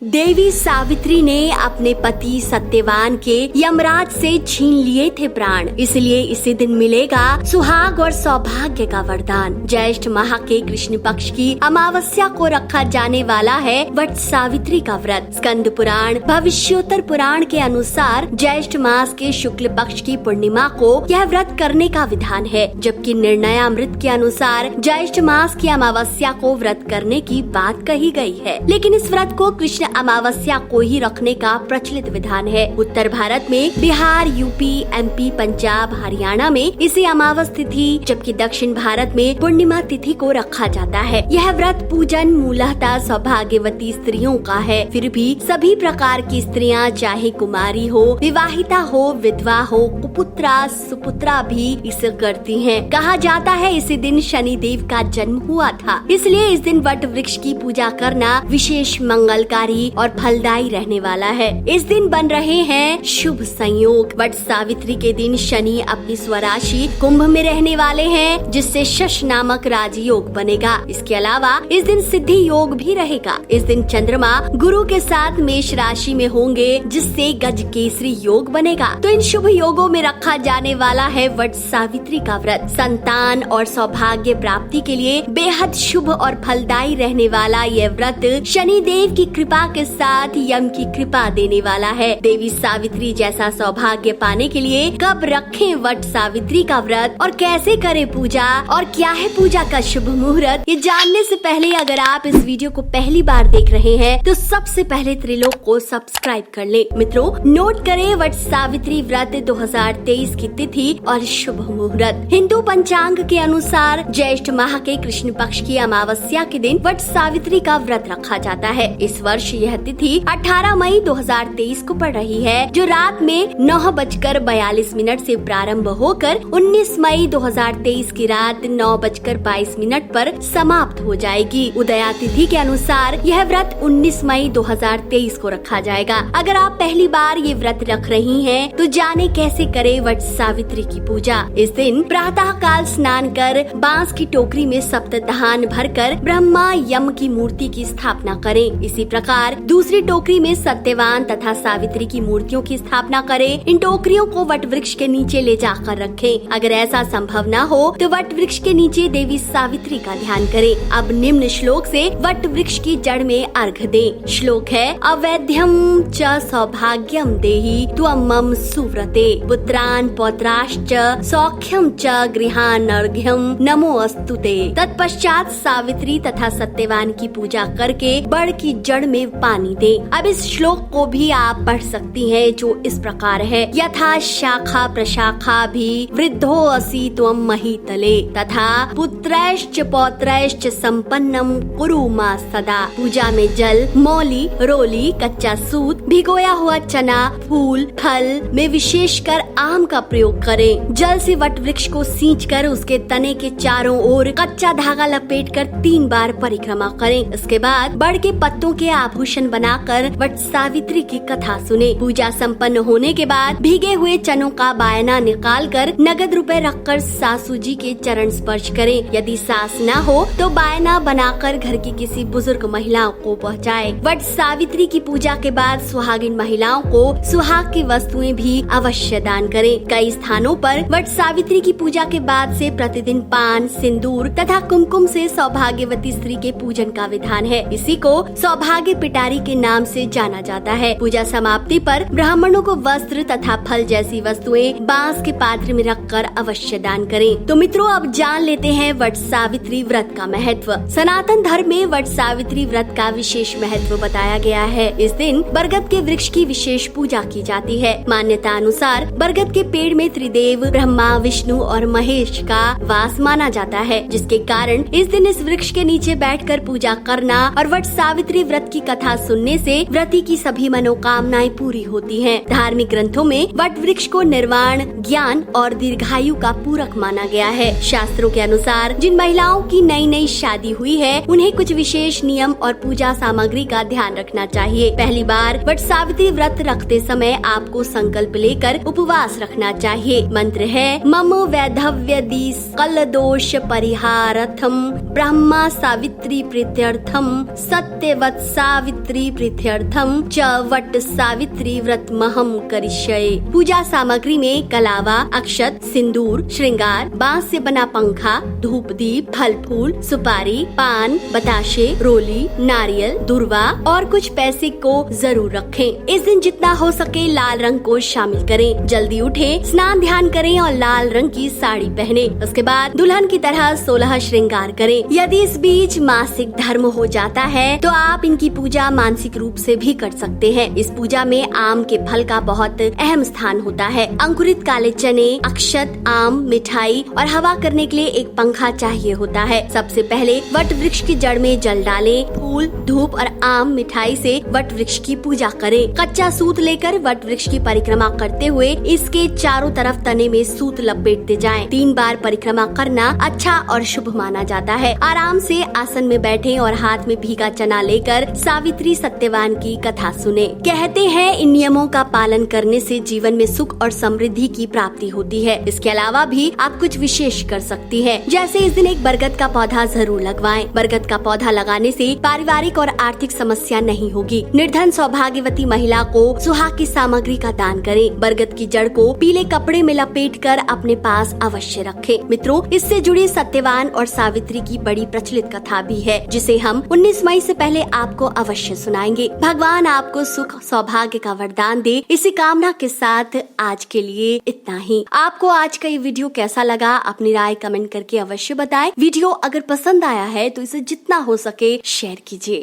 देवी सावित्री ने अपने पति सत्यवान के यमराज से छीन लिए थे प्राण, इसलिए इसी दिन मिलेगा सुहाग और सौभाग्य का वरदान। ज्येष्ठ माह के कृष्ण पक्ष की अमावस्या को रखा जाने वाला है वट सावित्री का व्रत। स्कंद पुराण भविष्योत्तर पुराण के अनुसार ज्येष्ठ मास के शुक्ल पक्ष की पूर्णिमा को यह व्रत करने का विधान है, जबकि निर्णयामृत के अनुसार ज्येष्ठ मास की अमावस्या को व्रत करने की बात कही गई है। लेकिन इस व्रत को कृष्ण अमावस्या को ही रखने का प्रचलित विधान है। उत्तर भारत में बिहार, यूपी, एमपी, पंजाब, हरियाणा में इसे अमावस तिथि, जबकि दक्षिण भारत में पूर्णिमा तिथि को रखा जाता है। यह व्रत पूजन मूलतः सौभाग्यवती स्त्रियों का है, फिर भी सभी प्रकार की स्त्रियां, चाहे कुमारी हो, विवाहिता हो, विधवा हो, कुपुत्रा, सुपुत्रा भी इसे करती हैं। कहा जाता है इसी दिन शनि देव का जन्म हुआ था, इसलिए इस दिन वट वृक्ष की पूजा करना विशेष मंगलकारी और फलदायी रहने वाला है। इस दिन बन रहे हैं शुभ संयोग। वट सावित्री के दिन शनि अपनी स्वराशि कुंभ में रहने वाले हैं, जिससे शश नामक राजयोग बनेगा। इसके अलावा इस दिन सिद्धि योग भी रहेगा। इस दिन चंद्रमा गुरु के साथ मेष राशि में होंगे, जिससे गज केसरी योग बनेगा। तो इन शुभ योगों में रखा जाने वाला है वट सावित्री का व्रत। संतान और सौभाग्य प्राप्ति के लिए बेहद शुभ और फलदायी रहने वाला यह व्रत शनि देव की कृपा के साथ यम की कृपा देने वाला है। देवी सावित्री जैसा सौभाग्य पाने के लिए कब रखें वट सावित्री का व्रत और कैसे करें पूजा और क्या है पूजा का शुभ मुहूर्त, ये जानने से पहले अगर आप इस वीडियो को पहली बार देख रहे हैं तो सबसे पहले त्रिलोक को सब्सक्राइब कर ले। मित्रों, नोट करें वट सावित्री व्रत 2023 की तिथि और शुभ मुहूर्त। हिंदू पंचांग के अनुसार ज्येष्ठ माह के कृष्ण पक्ष की अमावस्या के दिन वट सावित्री का व्रत रखा जाता है। इस वर्ष यह तिथि 18 मई 2023 को पड़ रही है, जो रात में 9:42 से प्रारंभ होकर 19 मई 2023 की रात 9:22 पर समाप्त हो जाएगी। उदया तिथि के अनुसार यह व्रत 19 मई 2023 को रखा जाएगा। अगर आप पहली बार ये व्रत रख रही हैं, तो जाने कैसे करें वट सावित्री की पूजा। इस दिन प्रातः काल स्नान कर बांस की टोकरी में सप्तधान भरकर ब्रह्मा यम की मूर्ति की स्थापना करें। इसी प्रकार दूसरी टोकरी में सत्यवान तथा सावित्री की मूर्तियों की स्थापना करें। इन टोकरियों को वट वृक्ष के नीचे ले जाकर रखें। अगर ऐसा संभव न हो तो वट वृक्ष के नीचे देवी सावित्री का ध्यान करें। अब निम्न श्लोक से वट वृक्ष की जड़ में अर्घ दें। श्लोक है: अवैध्यम च सौभाग्यम देहि त्वं मम सुव्रते पुत्रान पौत्राश्च सौख्यम च गृहानर्घ्यम नमो अस्तुते। तत्पश्चात सावित्री तथा सत्यवान की पूजा करके बड़ की जड़ में पानी दे। अब इस श्लोक को भी आप पढ़ सकती हैं, जो इस प्रकार है: यथा शाखा प्रशाखा भी वृद्धो असि त्वं महीतले तथा पुत्रैश्च पौत्रैश्च संपन्नम कुरु मा सदा। पूजा में जल, मौली, रोली, कच्चा सूत, भिगोया हुआ चना, फूल, फल में विशेषकर आम का प्रयोग करें। जल से वट वृक्ष को सींचकर उसके तने के चारों ओर कच्चा धागा लपेटकर 3 बार परिक्रमा करें। इसके बाद बड़ के पत्तों के आभूषण बनाकर वट सावित्री की कथा सुने। पूजा संपन्न होने के बाद भीगे हुए चनों का बायना निकालकर नगद रुपए रखकर सासू जी के चरण स्पर्श करें। यदि सास न हो तो बायना बनाकर घर की किसी बुजुर्ग महिलाओं को पहुँचाए। वट सावित्री की पूजा के बाद सुहागिन महिलाओं को सुहाग की वस्तुएं भी अवश्य दान करें। कई स्थानों पर वट सावित्री की पूजा के बाद से प्रतिदिन पान, सिंदूर तथा कुमकुम से सौभाग्यवती स्त्री के पूजन का विधान है। इसी को सौभाग्य पिटारी के नाम से जाना जाता है। पूजा समाप्ति पर ब्राह्मणों को वस्त्र तथा फल जैसी वस्तुएं बांस के पात्र में रखकर अवश्य दान करें। तो मित्रों, अब जान लेते हैं वट सावित्री व्रत का महत्व। सनातन धर्म में वट सावित्री व्रत का विशेष महत्व बताया गया है। इस दिन बरगद के वृक्ष की विशेष पूजा की जाती है। मान्यता अनुसार बरगद के पेड़ में त्रिदेव ब्रह्मा, विष्णु और महेश का वास माना जाता है, जिसके कारण इस दिन इस वृक्ष के नीचे बैठकर पूजा करना और वट सावित्री व्रत की कथा सुनने से व्रती की सभी मनोकामनाएं पूरी होती हैं। धार्मिक ग्रंथों में वट वृक्ष को निर्वाण, ज्ञान और दीर्घायु का पूरक माना गया है। शास्त्रों के अनुसार जिन महिलाओं की नई शादी हुई है, उन्हें कुछ विशेष नियम और पूजा सामग्री का ध्यान रखना चाहिए। पहली बार वट सावित्री व्रत रखते समय आपको संकल्प लेकर उपवास रखना चाहिए। मंत्र है: मम वैधव्य दिस कल दोष परिहारथम ब्रह्मा सावित्री प्रीत्यर्थम सत्यवत सावित्री सावित्री प्रीत्यर्थम च वट सावित्री व्रत महम करिष्ये। पूजा सामग्री में कलावा, अक्षत, सिंदूर, श्रृंगार, बांस से बना पंखा, धूप दीप, फल फूल, सुपारी, पान, बताशे, रोली, नारियल, दुर्वा और कुछ पैसे को जरूर रखें। इस दिन जितना हो सके लाल रंग को शामिल करें। जल्दी उठें, स्नान ध्यान करें और लाल रंग की साड़ी पहने। उसके बाद दुल्हन की तरह 16 श्रृंगार करें। यदि इस बीच मासिक धर्म हो जाता है तो आप इनकी पूजा मानसिक रूप से भी कर सकते हैं। इस पूजा में आम के फल का बहुत अहम स्थान होता है। अंकुरित काले चने, अक्षत, आम, मिठाई और हवा करने के लिए एक पंखा चाहिए होता है। सबसे पहले वट वृक्ष की जड़ में जल डालें। फूल, धूप और आम, मिठाई से वट वृक्ष की पूजा करें। कच्चा सूत लेकर वट वृक्ष की परिक्रमा करते हुए इसके चारों तरफ तने में सूत लपेटते जाएं। 3 बार परिक्रमा करना अच्छा और शुभ माना जाता है। आराम से आसन में बैठें और हाथ में भीगा चना लेकर सावित्री सत्यवान की कथा सुने। कहते हैं इन नियमों का पालन करने से जीवन में सुख और समृद्धि की प्राप्ति होती है। इसके अलावा भी आप कुछ विशेष कर सकती है, जैसे इस दिन एक बरगद का पौधा जरूर लगवाएं। बरगद का पौधा लगाने से पारिवारिक और आर्थिक समस्या नहीं होगी। निर्धन सौभाग्यवती महिला को सुहाग की सामग्री का दान करें। बरगद की जड़ को पीले कपड़े में लपेटकर अपने पास अवश्य रखें। मित्रों, इससे जुड़ी सत्यवान और सावित्री की बड़ी प्रचलित कथा भी है, जिसे हम 19 मई से पहले आपको अवश्य सुनाएंगे। भगवान आपको सुख सौभाग्य का वरदान दे, इसी कामना के साथ आज के लिए इतना ही। आपको आज का ये वीडियो कैसा लगा, अपनी राय कमेंट करके अवश्य बताएं। वीडियो अगर पसंद आया है तो इसे जितना हो सके शेयर कीजिए।